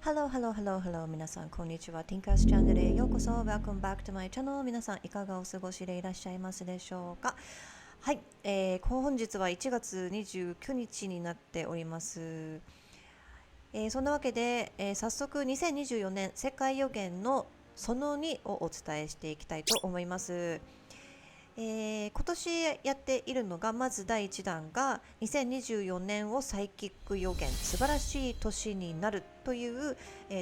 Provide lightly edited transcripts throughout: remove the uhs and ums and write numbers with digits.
Hello, hello, hello, hello 皆さん、こんにちは。Tinkers チャンネルへようこそ。Welcome back to my channel。皆さん、いかがお過ごしでいらっしゃいますでしょうか。はい、本日は1月29日になっております。そんなわけで、早速2024年世界予言のその2をお伝えしていきたいと思います。今年やっているのが、まず第1弾が2024年をサイキック予言、素晴らしい年になるという、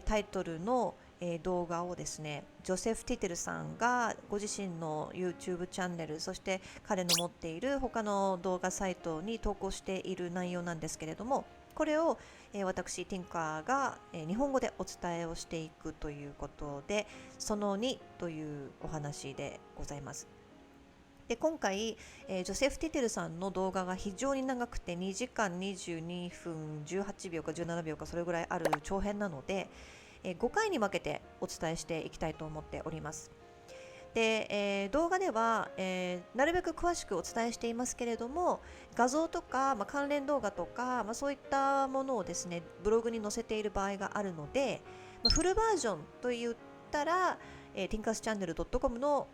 タイトルの、動画をですね、ジョセフ・ティテルさんがご自身の YouTube チャンネル、そして彼の持っている他の動画サイトに投稿している内容なんですけれども、これを、私ティンカーが、日本語でお伝えをしていくということで、その2というお話でございます。で今回、ジョセフ・ティテルさんの動画が非常に長くて2時間22分18秒か17秒かそれぐらいある長編なので、5回に分けてお伝えしていきたいと思っております。で、動画では、なるべく詳しくお伝えしていますけれども、画像とか、関連動画とか、そういったものをですねブログに載せている場合があるので、フルバージョンといったら、tinkerschannel.com の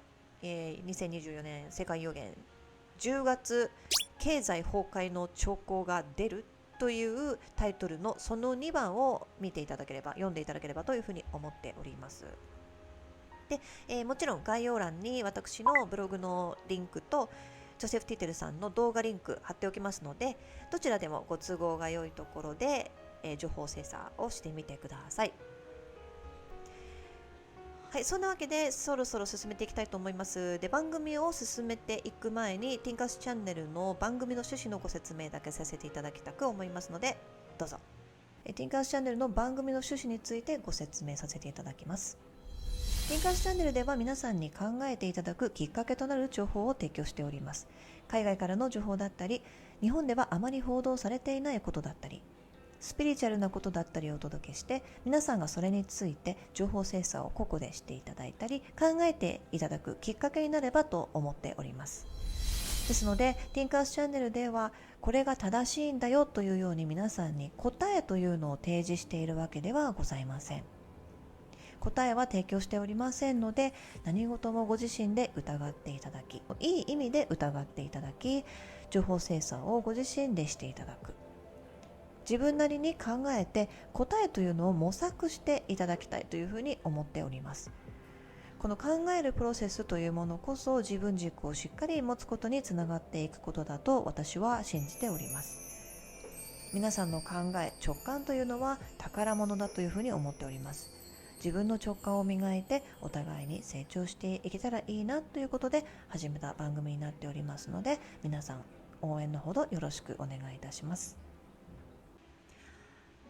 2024年世界予言10月経済崩壊の兆候が出るというタイトルのその2番を見ていただければ、読んでいただければというふうに思っております。で、もちろん概要欄に私のブログのリンクとジョセフ・ティテルさんの動画リンク貼っておきますので、どちらでもご都合が良いところで、情報精査をしてみてください。はい、そんなわけでそろそろ進めていきたいと思います。で、番組を進めていく前に Tinkers チャンネルの番組の趣旨のご説明だけさせていただきたく思いますので、どうぞ。Tinkers チャンネルの番組の趣旨についてご説明させていただきます。Tinkers チャンネルでは皆さんに考えていただくきっかけとなる情報を提供しております。海外からの情報だったり、日本ではあまり報道されていないことだったり、スピリチュアルなことだったりをお届けして、皆さんがそれについて情報精査を個々でしていただいたり考えていただくきっかけになればと思っております。ですので Tinkers チャンネルではこれが正しいんだよというように皆さんに答えというのを提示しているわけではございません。答えは提供しておりませんので、何事もご自身で疑っていただき、いい意味で疑っていただき、情報精査をご自身でしていただく、自分なりに考えて答えというのを模索していただきたいというふうに思っております。この考えるプロセスというものこそ自分軸をしっかり持つことにつながっていくことだと私は信じております。皆さんの考え、直感というのは宝物だというふうに思っております。自分の直感を磨いてお互いに成長していけたらいいなということで始めた番組になっておりますので、皆さん応援のほどよろしくお願いいたします。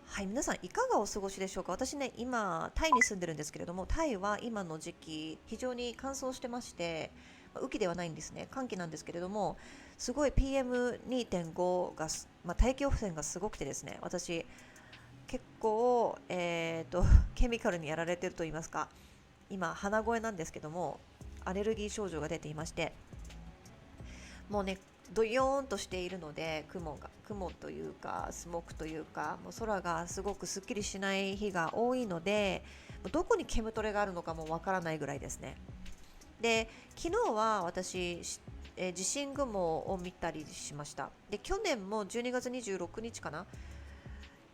はい、皆さんいかがお過ごしでしょうか。私ね、今タイに住んでるんですけれども、タイは今の時期非常に乾燥してまして、雨季ではないんですね、寒気なんですけれども、すごい PM2.5 が、大気汚染がすごくてですね、私結構、ケミカルにやられてると言いますか、今鼻声なんですけども、アレルギー症状が出ていまして、もうね、どよーんとしているので、雲というかスモークというか、もう空がすごくすっきりしない日が多いので、どこに煙取れがあるのかもわからないぐらいですね。で、昨日は私、地震雲を見たりしました。で、去年も12月26日かな、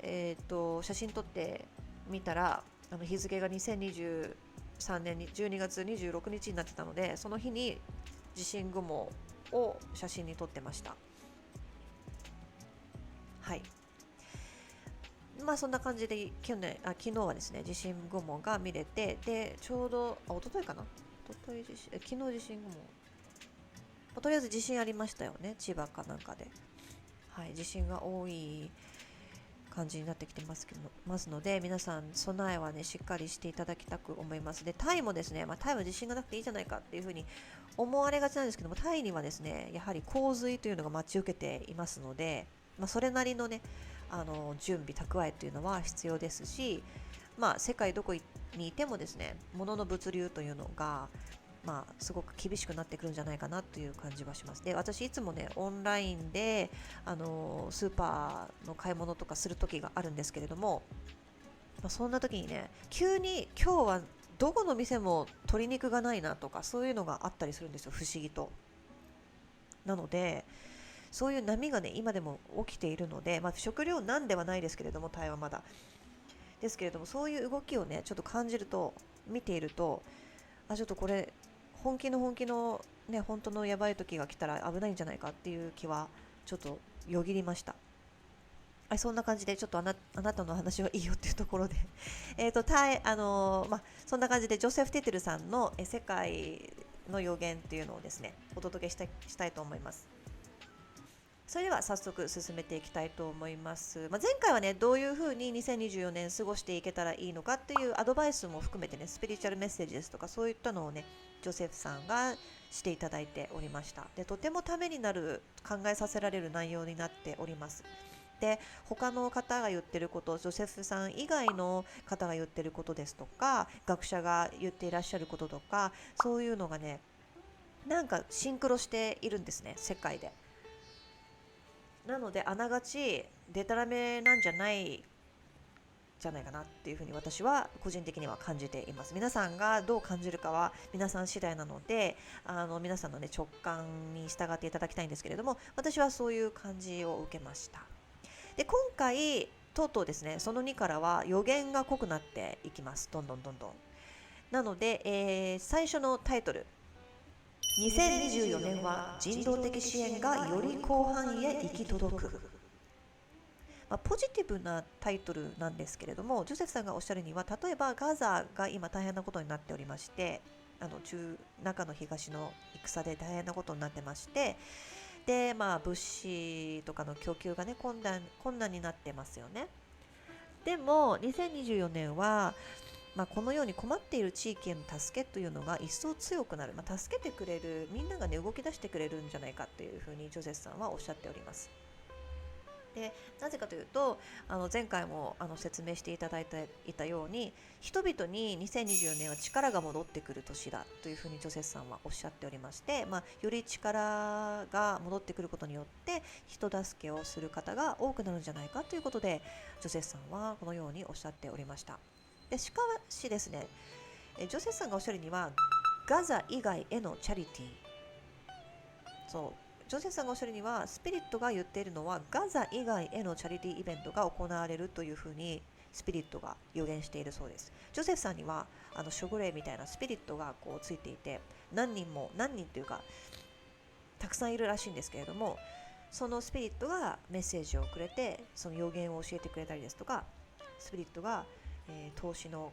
写真撮ってみたら、日付が2023年に12月26日になってたので、その日に地震雲を写真に撮ってました。はい。そんな感じで昨日はですね、地震雲が見れて、でちょうど一昨日かな、一昨日昨日地震雲、とりあえず地震ありましたよね、千葉かなんかで。はい、地震が多い感じになってきてますので、皆さん備えはねしっかりしていただきたく思います。で、タイもですね、タイは地震がなくていいじゃないかっていうふうに思われがちなんですけども、タイにはですねやはり洪水というのが待ち受けていますので、それなりのね準備蓄えというのは必要ですし、世界どこにいてもですね、物の物流というのがすごく厳しくなってくるんじゃないかなという感じはします。で、私いつもねオンラインでスーパーの買い物とかする時があるんですけれども、そんな時にね、急に今日はどこの店も鶏肉がないなとか、そういうのがあったりするんですよ、不思議と。なのでそういう波がね今でも起きているので、食料難ではないですけれども、タイはまだですけれども、そういう動きをねちょっと感じると、見ていると、ちょっとこれ本気のね、本当のやばい時が来たら危ないんじゃないかっていう気はちょっとよぎりました。そんな感じで、ちょっとあなたの話はいいよっていうところでタイそんな感じでジョセフ・テテルさんの世界の予言っていうのをですねお届けしたいと思います。それでは早速進めていきたいと思います。前回はね、どういうふうに2024年過ごしていけたらいいのかっていうアドバイスも含めてね、スピリチュアルメッセージですとか、そういったのをね、ジョセフさんがしていただいておりました。で、とてもためになる、考えさせられる内容になっております。で、他の方が言ってること、ジョセフさん以外の方が言ってることですとか、学者が言っていらっしゃることとか、そういうのがね、なんかシンクロしているんですね、世界で。なのであながちデタラメなんじゃないかなっていうふうに私は個人的には感じています。皆さんがどう感じるかは皆さん次第なので、皆さんの、ね、直感に従っていただきたいんですけれども、私はそういう感じを受けました。で、今回とうとうですね、その2からは予言が濃くなっていきます。どんどん。なので、最初のタイトル、2024年は人道的支援がより広範囲へ行き届く。ポジティブなタイトルなんですけれども、ジョセフさんがおっしゃるには、例えばガザが今大変なことになっておりまして、中の東の戦で大変なことになってまして、で、物資とかの供給がね、困難になってますよね。でも2024年は、このように困っている地域への助けというのが一層強くなる、助けてくれる、みんなが、ね、動き出してくれるんじゃないかというふうにジョセフさんはおっしゃっております。で、なぜかというと、前回も説明していただいていたように、人々に2024年は力が戻ってくる年だというふうにジョセフさんはおっしゃっておりまして、より力が戻ってくることによって人助けをする方が多くなるんじゃないかということで、ジョセフさんはこのようにおっしゃっておりました。でしかしですね、ジョセフさんがおっしゃるには、ガザ以外へのチャリティー、ジョセフさんがおっしゃるには、スピリットが言っているのはガザ以外へのチャリティーイベントが行われるというふうにスピリットが予言しているそうです。ジョセフさんには守護霊みたいなスピリットがこうついていて、何人というかたくさんいるらしいんですけれども、そのスピリットがメッセージをくれて、その予言を教えてくれたりですとか、スピリットが、投資の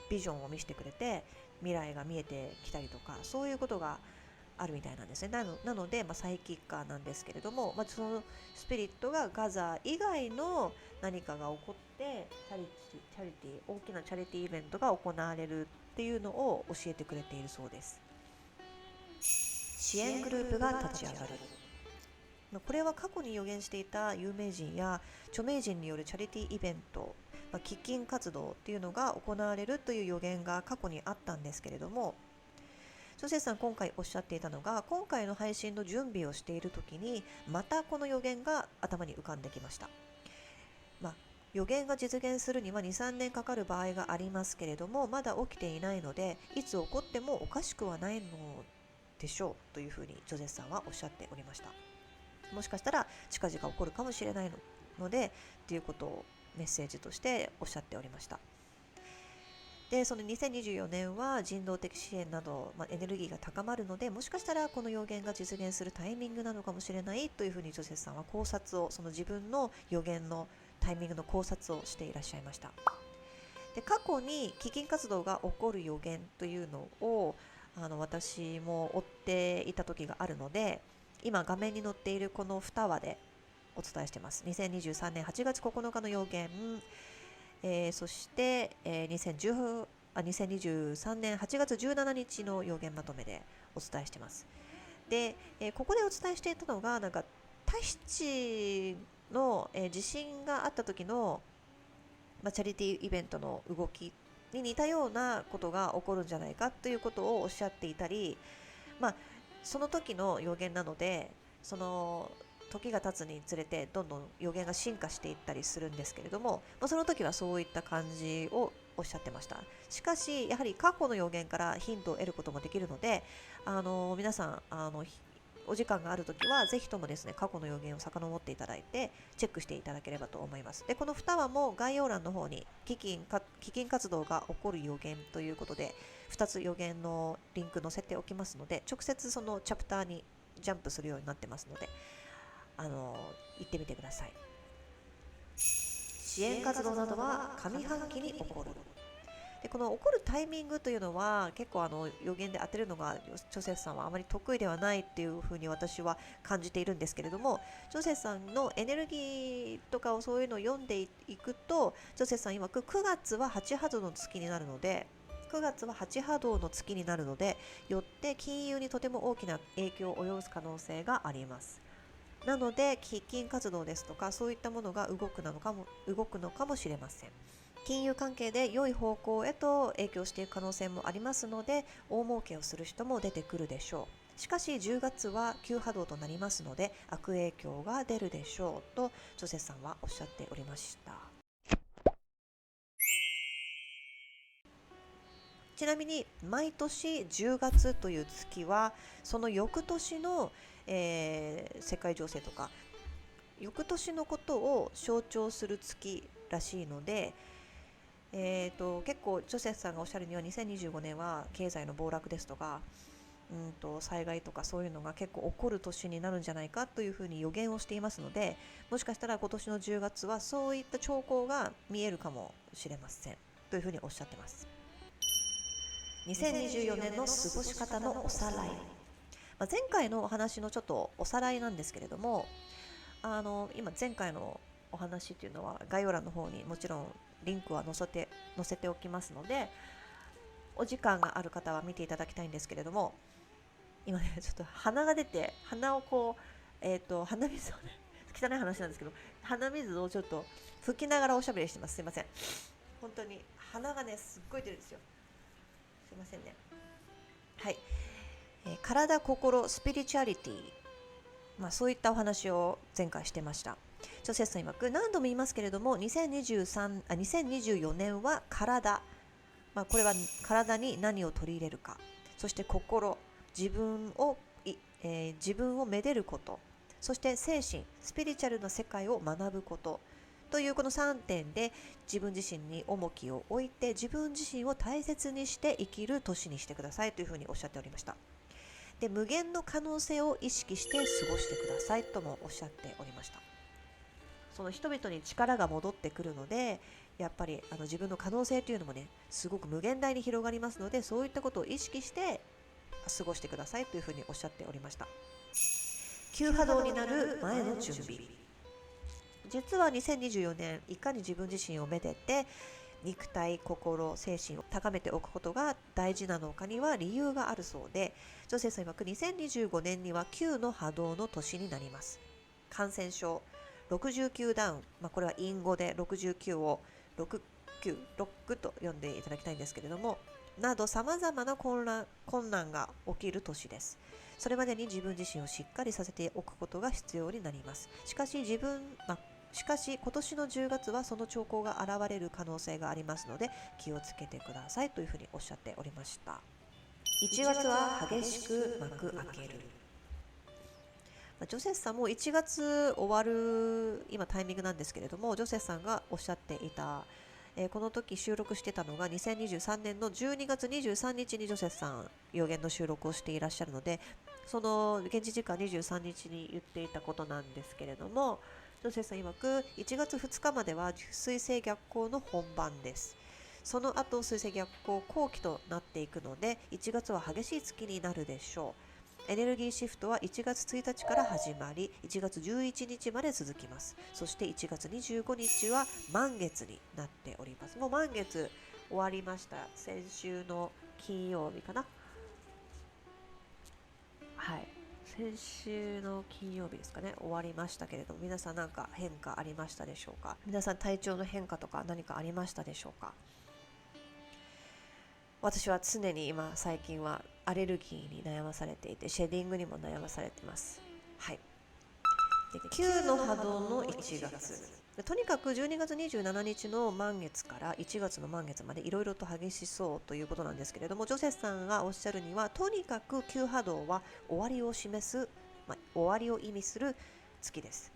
ビジョンを見せてくれて未来が見えてきたりとか、そういうことがあるみたいなんですね。なので、サイキッカーなんですけれども、そのスピリットがガザ以外の何かが起こってチャリティー大きなチャリティーイベントが行われるっていうのを教えてくれているそうです。支援グループが立ち上がる。これは過去に予言していた有名人や著名人によるチャリティーイベント、基金活動っていうのが行われるという予言が過去にあったんですけれども、ジョセフさん今回おっしゃっていたのが、今回の配信の準備をしている時にまたこの予言が頭に浮かんできました。予言が実現するには 2,3 年かかる場合がありますけれども、まだ起きていないので、いつ起こってもおかしくはないのでしょうというふうにジョセフさんはおっしゃっておりました。もしかしたら近々起こるかもしれないのでということをメッセージとしておっしゃっておりました。で、その2024年は人道的支援など、エネルギーが高まるので、もしかしたらこの予言が実現するタイミングなのかもしれないというふうにジョセフさんはその自分の予言のタイミングの考察をしていらっしゃいました。で、過去に基金活動が起こる予言というのを私も追っていた時があるので、今画面に載っているこの2話でお伝えしています。2023年8月9日の予言、そして、2023年8月17日の予言まとめでお伝えしています。で、ここでお伝えしていたのが、タヒチの、地震があった時の、チャリティーイベントの動きに似たようなことが起こるんじゃないかということをおっしゃっていたり、その時の予言なので、その時が経つにつれてどんどん予言が進化していったりするんですけれども、その時はそういった感じをおっしゃってました。しかしやはり過去の予言からヒントを得ることもできるので、皆さんお時間があるときはぜひともですね、過去の予言を遡っていただいてチェックしていただければと思います。で、この2話も概要欄の方に基金活動が起こる予言ということで2つ予言のリンク載せておきますので、直接そのチャプターにジャンプするようになってますので、行ってみてください。支援活動などは上半期に起こる。で、この起こるタイミングというのは結構予言で当てるのがジョセフさんはあまり得意ではないっていうふうに私は感じているんですけれども、ジョセフさんのエネルギーとかをそういうのを読んでいくと、ジョセフさん曰く9月は8波動の月になるので、9月は8波動の月になるので、よって金融にとても大きな影響を及ぼす可能性があります。なので基金活動ですとかそういったものが動くのかもしれません。金融関係で良い方向へと影響していく可能性もありますので、大儲けをする人も出てくるでしょう。しかし10月は急波動となりますので悪影響が出るでしょうとジョセフさんはおっしゃっておりました。ちなみに毎年10月という月はその翌年の、世界情勢とか翌年のことを象徴する月らしいので、結構ジョセフさんがおっしゃるには2025年は経済の暴落ですとか、災害とかそういうのが結構起こる年になるんじゃないかというふうに予言をしていますので、もしかしたら今年の10月はそういった兆候が見えるかもしれませんというふうにおっしゃってます。2024年の過ごし方のおさらい、前回のお話のちょっとおさらいなんですけれども、今前回のお話っていうのは概要欄の方にもちろんリンクは載せておきますので、お時間がある方は見ていただきたいんですけれども、今ねちょっと鼻が出て鼻をこう、鼻水をね汚い話なんですけど、鼻水をちょっと吹きながらおしゃべりしてます。すいません、本当に鼻がねすっごい出るんですよ。すいませんね。はい、体、心、スピリチュアリティ、そういったお話を前回してました。ジョセフさん曰く、何度も言いますけれども2024年は体、これは体に何を取り入れるか、そして心、自分をめでること、そして精神、スピリチュアルな世界を学ぶことというこの3点で自分自身に重きを置いて自分自身を大切にして生きる年にしてくださいというふうにおっしゃっておりました。で、無限の可能性を意識して過ごしてくださいともおっしゃっておりました。その人々に力が戻ってくるので、やっぱり自分の可能性というのもねすごく無限大に広がりますので、そういったことを意識して過ごしてくださいというふうにおっしゃっておりました。急波動になる前の準備、実は2024年いかに自分自身をめでて肉体、心、精神を高めておくことが大事なのかには理由があるそうで、ジョセフさん曰く2025年には9の波動の年になります。感染症、69ダウン、これは隠語で69を69ロックと読んでいただきたいんですけれども、などさまざまな困難が起きる年です。それまでに自分自身をしっかりさせておくことが必要になります。しかし今年の10月はその兆候が現れる可能性がありますので気をつけてくださいというふうにおっしゃっておりました。1月は激しく幕開ける。ジョセフさんも1月終わる今タイミングなんですけれども、ジョセフさんがおっしゃっていた、この時収録してたのが2023年の12月23日にジョセフさん予言の収録をしていらっしゃるので、その現地時間23日に言っていたことなんですけれども、ジョセフさん曰く1月2日までは水星逆行の本番です。その後水星逆行後期となっていくので1月は激しい月になるでしょう。エネルギーシフトは1月1日から始まり1月11日まで続きます。そして1月25日は満月になっております。もう満月終わりました。先週の金曜日かな。はい、先週の金曜日ですかね、終わりましたけれども、皆さん何か変化ありましたでしょうか。皆さん体調の変化とか何かありましたでしょうか。私は常に今最近はアレルギーに悩まされていて、シェディングにも悩まされています。はい、で9の波動の1月で、とにかく12月27日の満月から1月の満月までいろいろと激しそうということなんですけれども、ジョセフさんがおっしゃるには、とにかく9波動は終わりを示す、終わりを意味する月です。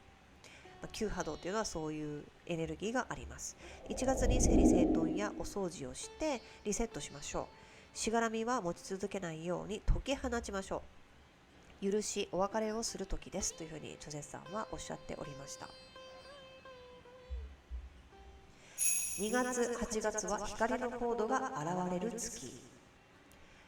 9波動というのはそういうエネルギーがあります。1月に整理整頓やお掃除をしてリセットしましょう。しがらみは持ち続けないように解き放ちましょう。許し、お別れをする時ですというふうにジョゼフさんはおっしゃっておりました。2月、8月は光のコードが現れる月。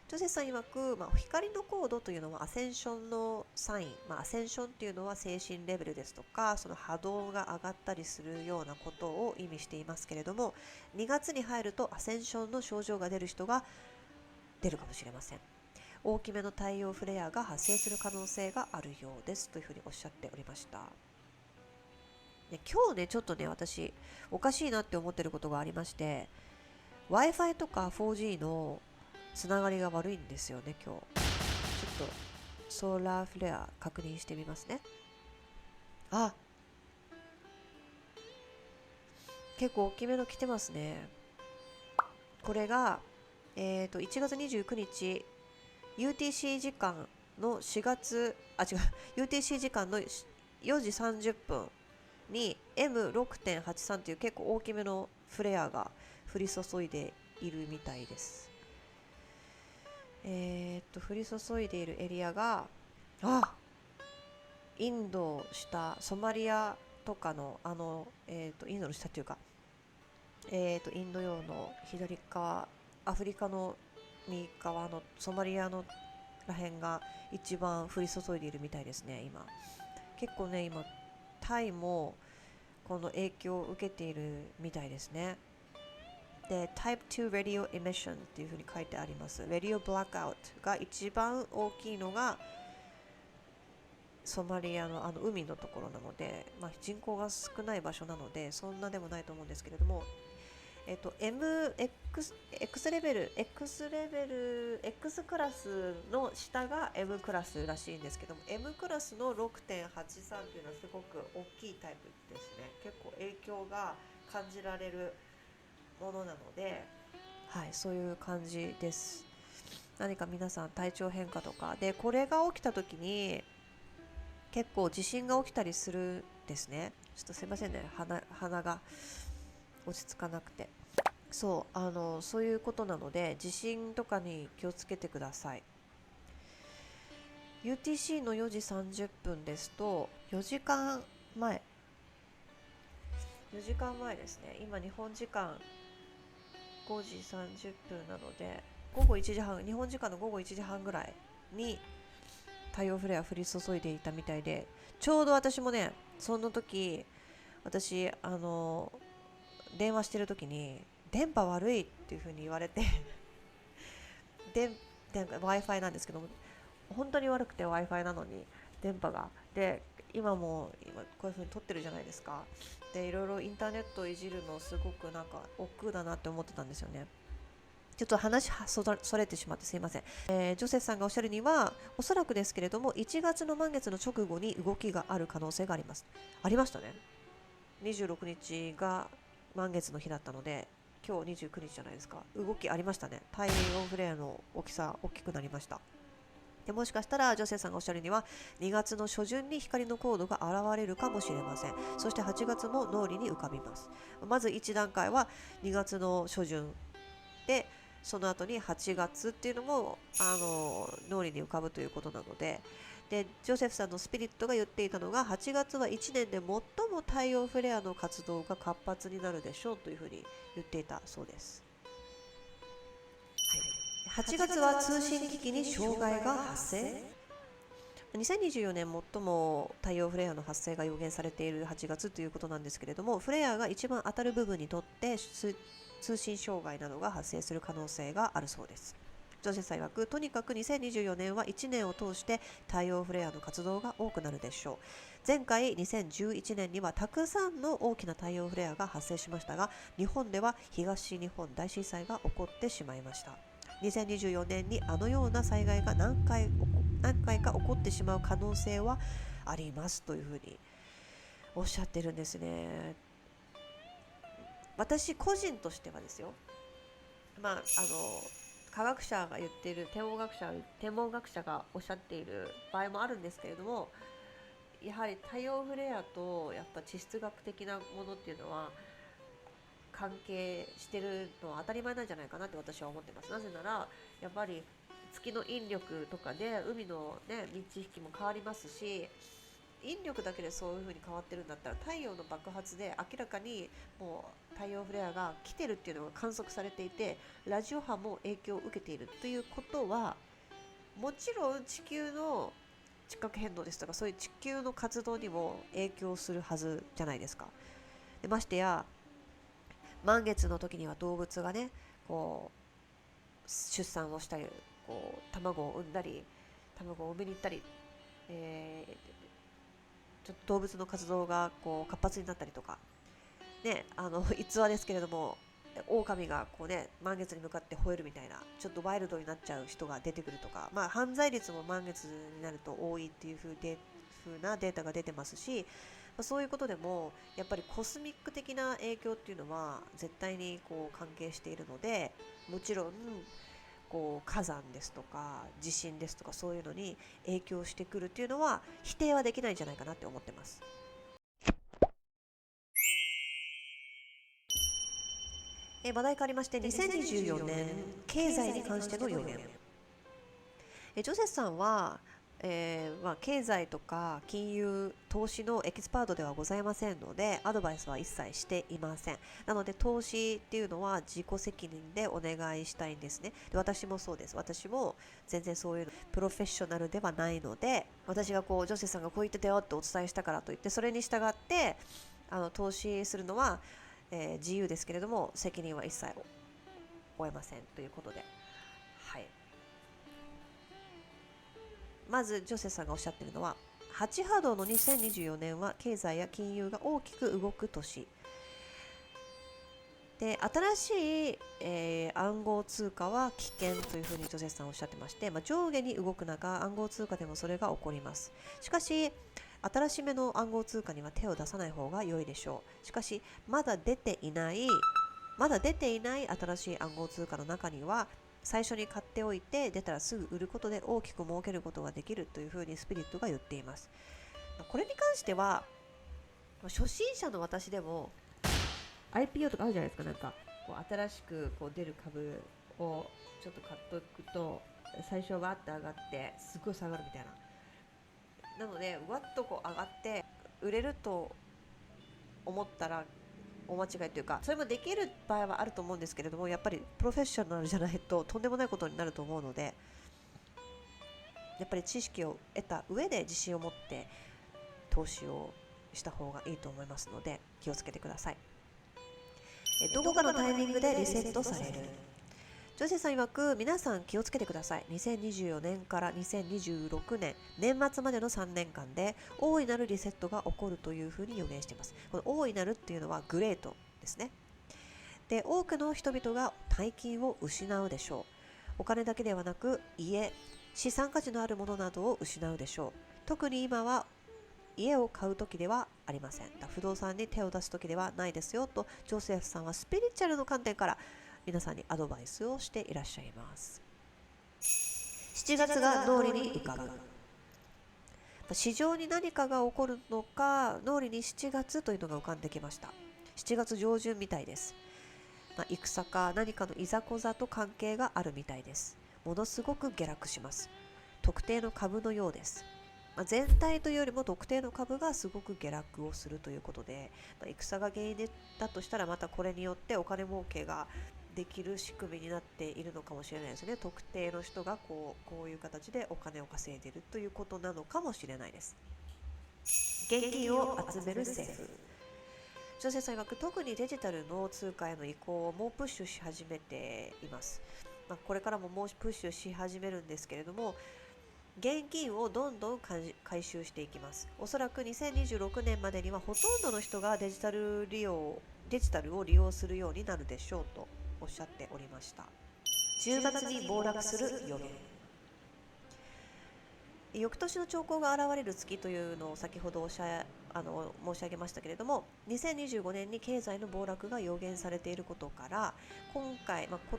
ジョセフさん曰く、光のコードというのはアセンションのサイン、アセンションっていうのは精神レベルですとか、その波動が上がったりするようなことを意味していますけれども、2月に入るとアセンションの症状が出る人が出るかもしれません。大きめの太陽フレアが発生する可能性があるようですというふうにおっしゃっておりました。今日ね、ちょっとね、私おかしいなって思ってることがありまして、 Wi-Fi とか 4G のつながりが悪いんですよね。今日ちょっとソーラーフレア確認してみますね。結構大きめの来てますね。これが1月29日 UTC 時間のUTC 時間の4時30分に M6.83 という結構大きめのフレアが降り注いでいるみたいです。降り注いでいるエリアがインド下、ソマリアとかのインドの下というか、インド洋の左側、アフリカの右側のソマリアのらへんが一番降り注いでいるみたいですね。結構ね、今タイもこの影響を受けているみたいですね。で、Type 2 Radio Emission っていうふうに書いてあります。Radio Blackout が一番大きいのがソマリアの海のところなので、人口が少ない場所なのでそんなでもないと思うんですけれども、X レベル X クラスの下が M クラスらしいんですけども、 M クラスの 6.83 というのはすごく大きいタイプですね。結構影響が感じられるものなので、そういう感じです。何か皆さん体調変化とかで、これが起きた時に結構地震が起きたりするんですね。ちょっとすいませんね、鼻が落ち着かなくて。そういうことなので、地震とかに気をつけてください。 UTC の4時30分ですと4時間前ですね。今日本時間5時30分なので、午後1時半、日本時間の午後1時半ぐらいに太陽フレア降り注いでいたみたいで、ちょうど私もね、その時電話してる時に電波悪いっていう風に言われてWi-Fi なんですけども、本当に悪くて Wi-Fi なのに電波がで、今こういう風に撮ってるじゃないですか。で、いろいろインターネットをいじるのすごく億劫だなって思ってたんですよね。ちょっと話それてしまってすいません。ジョセフさんがおっしゃるには、おそらくですけれども1月の満月の直後に動きがある可能性があります。ありましたね。26日が満月の日だったので、今日29日じゃないですか。動きありましたね。太陽フレアの大きさ大きくなりました。で、もしかしたらジョセフさんがおっしゃるには2月の初旬に光のコードが現れるかもしれません。そして8月も脳裏に浮かびます。まず1段階は2月の初旬で、その後に8月っていうのも脳裏に浮かぶということなので、ジョセフさんのスピリットが言っていたのが、8月は1年で最も太陽フレアの活動が活発になるでしょうというふうに言っていたそうです。8月は通信機器に障害が発生。2024年最も太陽フレアの発生が予言されている8月ということなんですけれども、フレアが一番当たる部分にとって通信障害などが発生する可能性があるそうです。ジョセフさん曰く、とにかく2024年は1年を通して太陽フレアの活動が多くなるでしょう。前回2011年にはたくさんの大きな太陽フレアが発生しましたが、日本では東日本大震災が起こってしまいました。2024年にあのような災害が何回か起こってしまう可能性はありますというふうにおっしゃってるんですね。私個人としてはですよ、科学者が言っている、天文学者がおっしゃっている場合もあるんですけれども、やはり太陽フレアとやっぱ地質学的なものっていうのは関係してるのは当たり前なんじゃないかなって私は思ってます。なぜならやっぱり月の引力とかで海のね満ち引きも変わりますし、引力だけでそういう風に変わってるんだったら、太陽の爆発で明らかにもう太陽フレアが来てるっていうのが観測されていて、ラジオ波も影響を受けているということは、もちろん地球の地殻変動ですとかそういう地球の活動にも影響するはずじゃないですか。でましてや満月の時には動物がねこう出産をしたり、こう卵を産んだり卵を産みに行ったり、ちょっと動物の活動がこう活発になったりとかね、逸話ですけれども、狼がこうね満月に向かって吠えるみたいな、ちょっとワイルドになっちゃう人が出てくるとか、犯罪率も満月になると多いっていう風なデータが出てますし、そういうことでもやっぱりコスミック的な影響っていうのは絶対にこう関係しているので、もちろんこう火山ですとか地震ですとかそういうのに影響してくるっていうのは否定はできないんじゃないかなって思ってます。話題変わりまして、2024年経済に関しての予言。ジョセフさんは、経済とか金融投資のエキスパートではございませんので、アドバイスは一切していません。なので投資っていうのは自己責任でお願いしたいんですね。で私もそうです。私も全然そういうのプロフェッショナルではないので、私がこうジョセフさんがこう言ってたよってお伝えしたからといってそれに従って投資するのは自由ですけれども、責任は一切負えませんということで、はい、まずジョセさんがおっしゃっているのは、8波動の2024年は経済や金融が大きく動く年で、新しい、暗号通貨は危険というふうにジョセフさんおっしゃってまして、上下に動く中暗号通貨でもそれが起こります。しかし新しめの暗号通貨には手を出さない方が良いでしょう。しかしまだ出ていない新しい暗号通貨の中には、最初に買っておいて出たらすぐ売ることで大きく儲けることができるというふうにスピリットが言っています。これに関しては初心者の私でも IPO とかあるじゃないですか。なんかこう新しくこう出る株をちょっと買っておくと、最初はわって上がってすごい下がるみたいな。なのでわっとこう上がって売れると思ったら大間違いというか、それもできる場合はあると思うんですけれども、やっぱりプロフェッショナルじゃないととんでもないことになると思うので、やっぱり知識を得た上で自信を持って投資をした方がいいと思いますので気をつけてください。どこかのタイミングでリセットされる。ジョセさん曰く、皆さん気をつけてください。2024年から2026年年末までの3年間で大いなるリセットが起こるというふうに予言しています。この大いなるっていうのはグレートですね。で、多くの人々が大金を失うでしょう。お金だけではなく家、資産価値のあるものなどを失うでしょう。特に今は家を買う時ではありません。不動産に手を出す時ではないですよと、ジョセフさんはスピリチュアルの観点から皆さんにアドバイスをしていらっしゃいます。7月が脳裏に浮かぶ。市場に何かが起こるのか、脳裏に7月というのが浮かんできました。7月上旬みたいです。戦か何かのいざこざと関係があるみたいです。ものすごく下落します。特定の株のようです。全体というよりも特定の株がすごく下落をするということで、戦が原因だとしたら、またこれによってお金儲けができる仕組みになっているのかもしれないですね。特定の人がこういう形でお金を稼いでいるということなのかもしれないです。現金を集める政府。ジョセさん曰く、特にデジタルの通貨への移行をもうプッシュし始めています。これからももうプッシュし始めるんですけれども、現金をどんどん回収していきます。おそらく2026年までにはほとんどの人がデジタルを利用するようになるでしょうとおっしゃっておりました。10月に暴落する予言。翌年の兆候が現れる月というのを先ほどおっしゃ申し上げましたけれども、2025年に経済の暴落が予言されていることから、今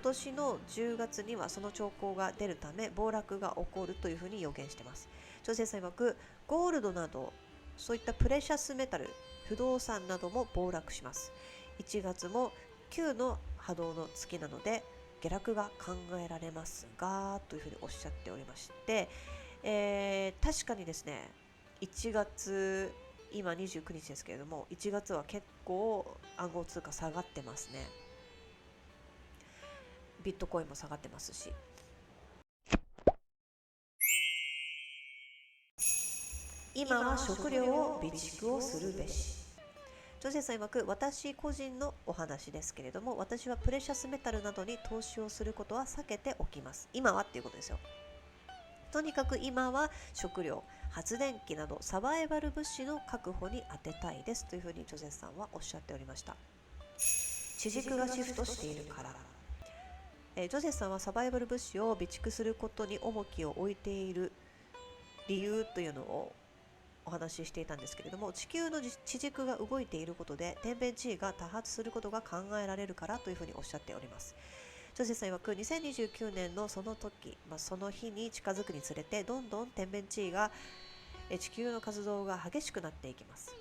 年の10月にはその兆候が出るため暴落が起こるというふうに予言しています。ジョセフさん曰く、ゴールドなどそういったプレシャスメタル、不動産なども暴落します。1月も9の波動の月なので下落が考えられますが、というふうにおっしゃっておりまして、確かにですね、1月、今29日ですけれども、1月は結構暗号通貨下がってますね。ビットコインも下がってますし、今は食料を備蓄をするべし。ジョセフさん曰く、私個人のお話ですけれども、私はプレシャスメタルなどに投資をすることは避けておきます。今はっていうことですよ。とにかく今は食料、発電機などサバイバル物資の確保に充てたいですというふうにジョセフさんはおっしゃっておりました。地軸がシフトしているから。ジョセフさんはサバイバル物資を備蓄することに重きを置いている理由というのをお話ししていたんですけれども、地球の地軸が動いていることで天変地異が多発することが考えられるからというふうにおっしゃっております。ジョセフさん曰く、2029年のその時、その日に近づくにつれてどんどん天変地異が地球の活動が激しくなっていきます。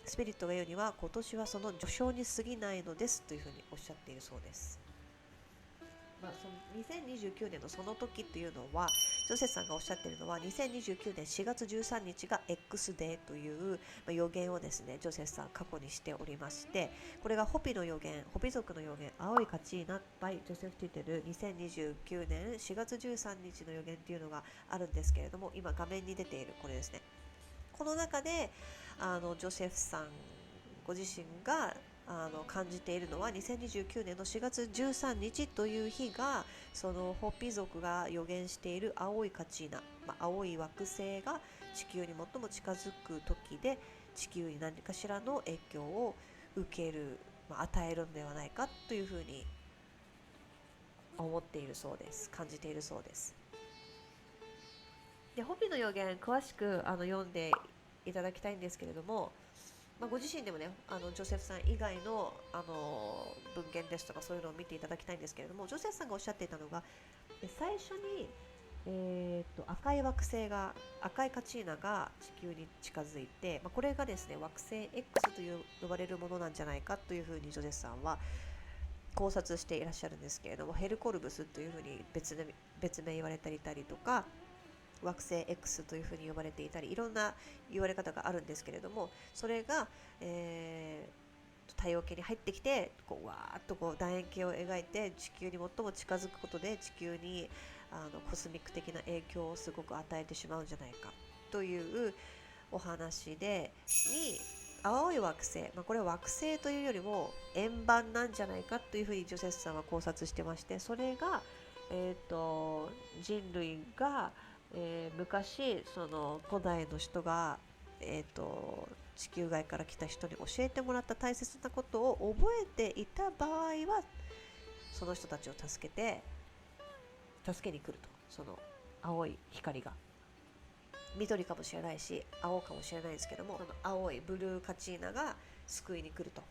スピリットが言うには、今年はその序章に過ぎないのですというふうにおっしゃっているそうです。その2029年のその時というのは、ジョセフさんがおっしゃっているのは、2029年4月13日が X デーという予言をですね、ジョセフさん過去にしておりまして、これがホピの予言、ホピ族の予言、青いカチーナ by ジョセフ・ティテル2029年4月13日の予言というのがあるんですけれども、今画面に出ているこれですね。この中でジョセフさんご自身が感じているのは、2029年の4月13日という日がそのホピ族が予言している青いカチーナ、青い惑星が地球に最も近づく時で、地球に何かしらの影響を受ける、与えるのではないかというふうに思っているそうです。感じているそうです。で、ホピの予言詳しく読んでいただきたいんですけれども、ご自身でもね、ジョセフさん以外の、文献ですとかそういうのを見ていただきたいんですけれども、ジョセフさんがおっしゃっていたのが、最初に、赤い惑星が、赤いカチーナが地球に近づいて、これがですね、惑星 X と呼ばれるものなんじゃないかというふうにジョセフさんは考察していらっしゃるんですけれども、ヘルコルブスというふうに別名言われたりとか、惑星 X というふうに呼ばれていたり、いろんな言われ方があるんですけれども、それが、太陽系に入ってきて、わーっと楕円形を描いて地球に最も近づくことで、地球にコスミック的な影響をすごく与えてしまうんじゃないかというお話で、青い惑星、これは惑星というよりも円盤なんじゃないかというふうにジョセフさんは考察してまして、それが、人類が昔その古代の人が、地球外から来た人に教えてもらった大切なことを覚えていた場合は、その人たちを助けに来ると。その青い光が緑かもしれないし青かもしれないですけども、その青いブルーカチーナが救いに来ると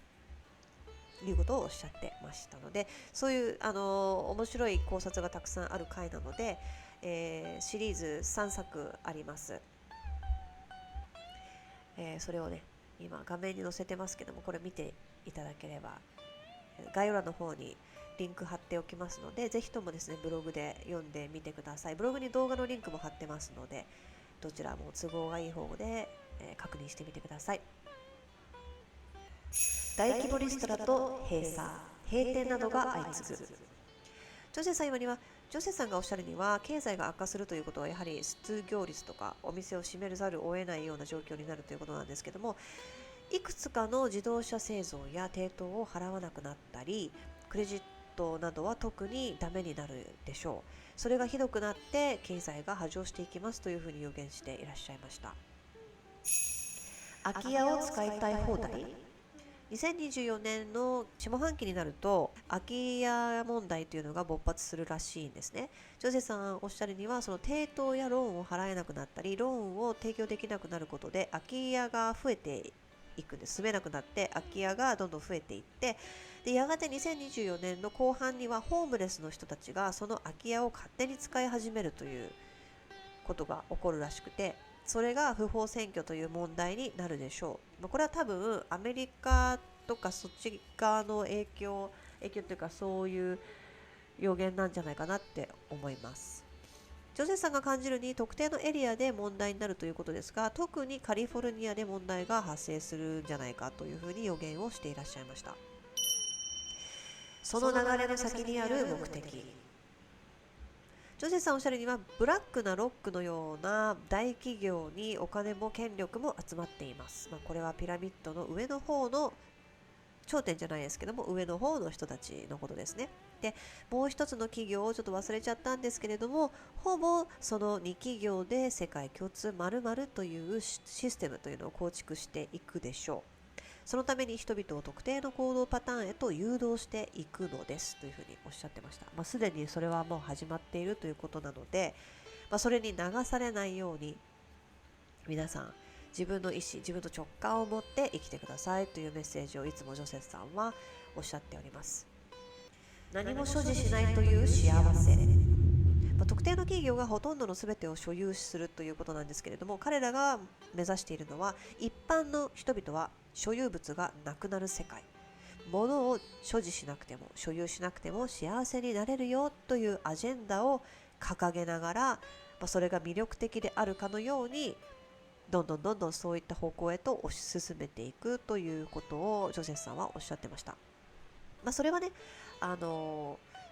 いうことをおっしゃってましたので、そういう面白い考察がたくさんある回なので、シリーズ3作あります。それをね、今画面に載せてますけども、これ見ていただければ、概要欄の方にリンク貼っておきますので、ぜひともですね、ブログで読んでみてください。ブログに動画のリンクも貼ってますので、どちらも都合がいい方で、確認してみてください。大規模リストラと閉店などが相次ぐ。ジョセさんにはジョセさんがおっしゃるには、経済が悪化するということはやはり失業率とかお店を閉めざるを得ないような状況になるということなんですけども、いくつかの自動車製造や抵当を払わなくなったり、クレジットなどは特にダメになるでしょう。それがひどくなって経済が波状していきますというふうに予言していらっしゃいました。空き家を使いたい放題。2024年の下半期になると空き家問題というのが勃発するらしいんですね。ジョセさんおっしゃるには、その抵当やローンを払えなくなったり、ローンを提供できなくなることで空き家が増えていくんです。住めなくなって空き家がどんどん増えていって、でやがて2024年の後半にはホームレスの人たちがその空き家を勝手に使い始めるということが起こるらしくて、それが不法占拠という問題になるでしょう。これは多分アメリカとかそっち側の影響というか、そういう予言なんじゃないかなって思います。ジョゼさんが感じるに特定のエリアで問題になるということですが、特にカリフォルニアで問題が発生するんじゃないかというふうに予言をしていらっしゃいました。その流れの先にある目的。ジョゼさんおっしゃるには、ブラックなロックのような大企業にお金も権力も集まっています。これはピラミッドの上の方の頂点じゃないですけども、上の方の人たちのことですね。で、もう一つの企業をちょっと忘れちゃったんですけれども、ほぼその2企業で世界共通〇〇というシステムというのを構築していくでしょう。そのために人々を特定の行動パターンへと誘導していくのですというふうにおっしゃってました。すでにそれはもう始まっているということなので、それに流されないように皆さん自分の意思、自分の直感を持って生きてくださいというメッセージをいつもジョセフさんはおっしゃっております。何も所持しないという幸せ。特定の企業がほとんどの全てを所有するということなんですけれども、彼らが目指しているのは、一般の人々は所有物がなくなる世界、物を所持しなくても所有しなくても幸せになれるよというアジェンダを掲げながら、それが魅力的であるかのようにどんどんそういった方向へと推し進めていくということをジョセフさんはおっしゃってました。それはね、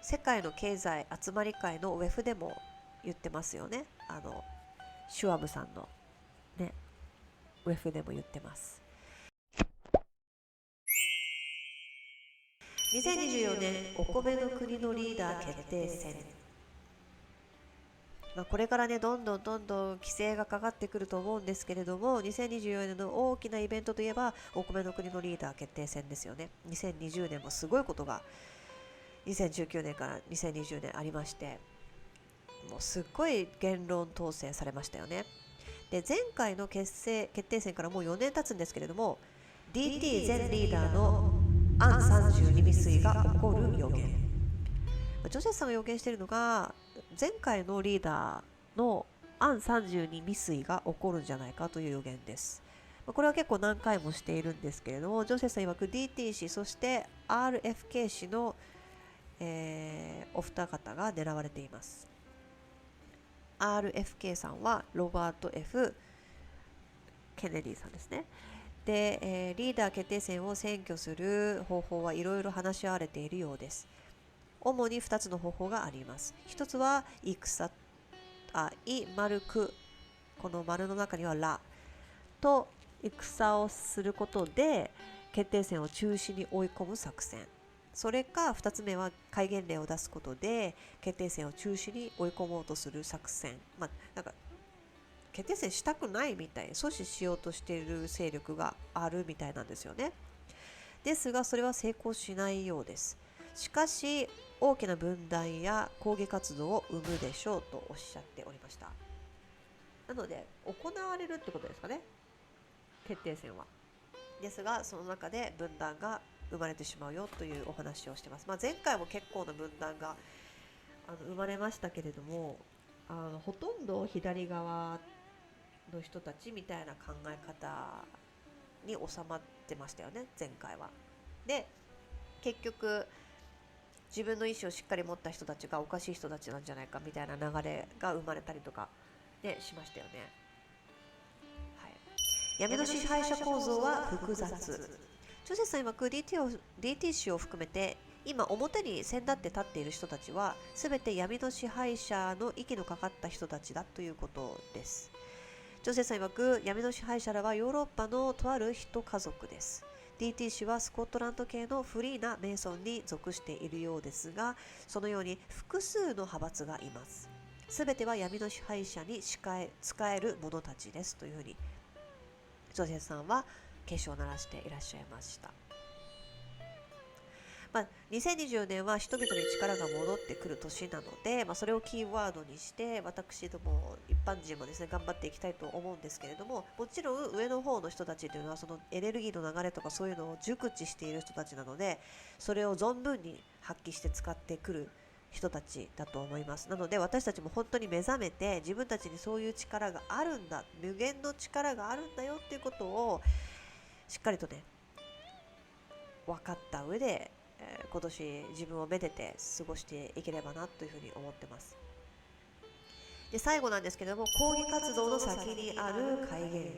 世界の経済集まり会のウェフでも言ってますよね。シュワブさんのね、ウェフでも言ってます。2024年お米の国のリーダー決定戦。これからね、どんどん規制がかかってくると思うんですけれども、2024年の大きなイベントといえばお米の国のリーダー決定戦ですよね。2020年もすごいことが2019年から2020年ありまして、もうすっごい言論統制されましたよね。で、前回の決定戦からもう4年経つんですけれども、 DT 前リーダーのアン32未遂が起こる予言。ジョセフさんが予言しているのが、前回のリーダーのアン32未遂が起こるんじゃないかという予言です。これは結構何回もしているんですけれども、ジョセフさん曰く DT 氏、そして RFK 氏の、お二方が狙われています。RFK さんはロバート F ケネディさんですね。で、リーダー決定戦を占拠する方法はいろいろ話し合われているようです。主に2つの方法があります。1つはイ丸く、この丸の中にはラと戦をすることで決定戦を中止に追い込む作戦。それか2つ目は戒厳令を出すことで決定戦を中止に追い込もうとする作戦。なんか決定戦したくないみたい、阻止しようとしている勢力があるみたいなんですよね。ですがそれは成功しないようです。しかし大きな分断や抗議活動を生むでしょうとおっしゃっておりました。なので行われるってことですかね、決定戦は。ですがその中で分断が生まれてしまうよというお話をしてます。前回も結構な分断が生まれましたけれども、ほとんど左側の人たちみたいな考え方に収まってましたよね、前回は。で、結局自分の意思をしっかり持った人たちがおかしい人たちなんじゃないかみたいな流れが生まれたりとかでしましたよね。はい、闇の支配者構造は複雑。ジョセフさん曰く DT 氏を含めて今表に先立って立っている人たちは全て闇の支配者の息のかかった人たちだということです。ジョセフさん曰く闇の支配者らはヨーロッパのとある一家族です。DT 氏はスコットランド系のフリーなメイソンに属しているようですが、そのように複数の派閥がいます。すべては闇の支配者に仕える者たちですというふうにジョセフさんは警鐘を鳴らしていらっしゃいました。2024年は人々に力が戻ってくる年なので、それをキーワードにして私ども一般人もですね頑張っていきたいと思うんですけれども、もちろん上の方の人たちというのはそのエネルギーの流れとかそういうのを熟知している人たちなので、それを存分に発揮して使ってくる人たちだと思います。なので私たちも本当に目覚めて、自分たちにそういう力があるんだ、無限の力があるんだよっていうことをしっかりとね分かった上で、今年自分をめでて過ごしていければなというふうに思ってます。で最後なんですけども、抗議活動の先にある戒厳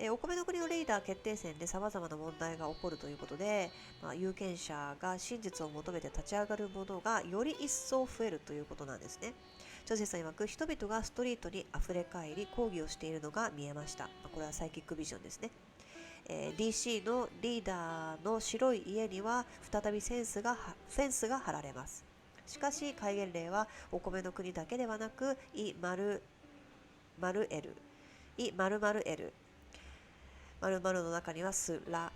令。お米の国のリーダー決定戦でさまざまな問題が起こるということで、有権者が真実を求めて立ち上がるものがより一層増えるということなんですね。ジョセフさん曰く、人々がストリートにあふれ返り抗議をしているのが見えました。これはサイキックビジョンですね。DC のリーダーの白い家には再びフェンスが張られます。しかし戒厳令はお米の国だけではなく、イ・マルエル、〇〇の中にはスラ、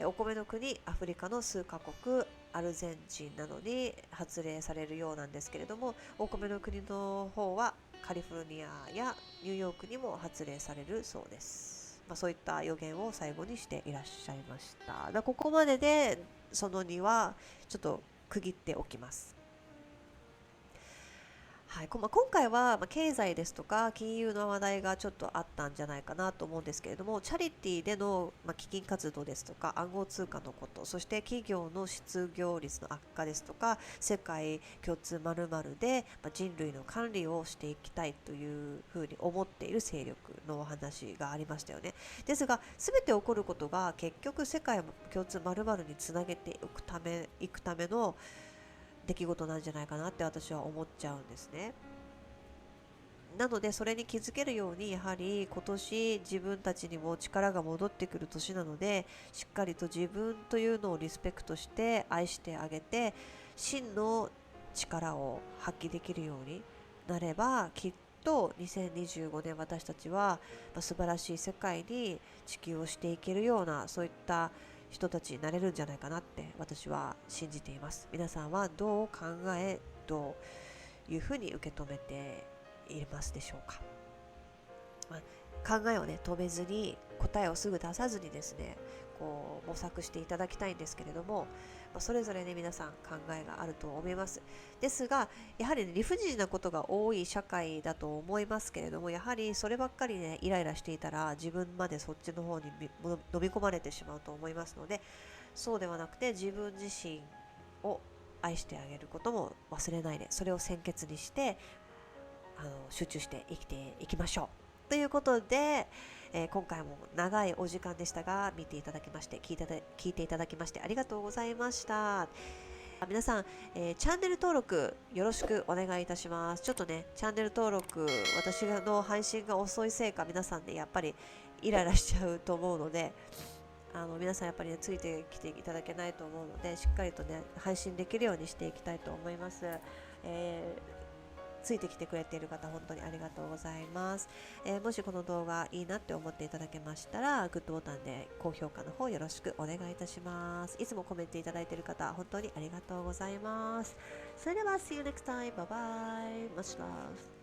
お米の国アフリカの数カ国、アルゼンチンなどに発令されるようなんですけれども、お米の国の方はカリフォルニアやニューヨークにも発令されるそうです。そういった予言を最後にしていらっしゃいました。ここまででその2はちょっと区切っておきます。はい、今回は経済ですとか金融の話題がちょっとあったんじゃないかなと思うんですけれども、チャリティーでの基金活動ですとか暗号通貨のこと、そして企業の失業率の悪化ですとか、世界共通〇〇で人類の管理をしていきたいというふうに思っている勢力のお話がありましたよね。ですが全て起こることが結局世界共通〇〇につなげていくための出来事なんじゃないかなって私は思っちゃうんですね。なのでそれに気づけるように、やはり今年自分たちにも力が戻ってくる年なので、しっかりと自分というのをリスペクトして愛してあげて、真の力を発揮できるようになれば、きっと2025年私たちは素晴らしい世界に地球をしていけるような、そういった人たちになれるんじゃないかなって私は信じています。皆さんはどう考え、どういうふうに受け止めていますでしょうか。考えをね止めずに、答えをすぐ出さずにですね、こう模索していただきたいんですけれども、それぞれね皆さん考えがあると思います。ですがやはり、理不尽なことが多い社会だと思いますけれども、やはりそればっかりねイライラしていたら自分までそっちの方に飲み込まれてしまうと思いますので、そうではなくて自分自身を愛してあげることも忘れないで、それを先決にして集中して生きていきましょうということで、今回も長いお時間でしたが見ていただきまして、聞いていただきましてありがとうございました。皆さん、チャンネル登録よろしくお願いいたします。ちょっとねチャンネル登録、私の配信が遅いせいか皆さんねやっぱりイライラしちゃうと思うので、皆さんやっぱりねついてきていただけないと思うので、しっかりとね配信できるようにしていきたいと思います。ついてきてくれている方本当にありがとうございます。もしこの動画いいなって思っていただけましたら、グッドボタンで高評価の方よろしくお願いいたします。いつもコメントいただいている方本当にありがとうございます。それでは See you next time. Bye bye. Much love.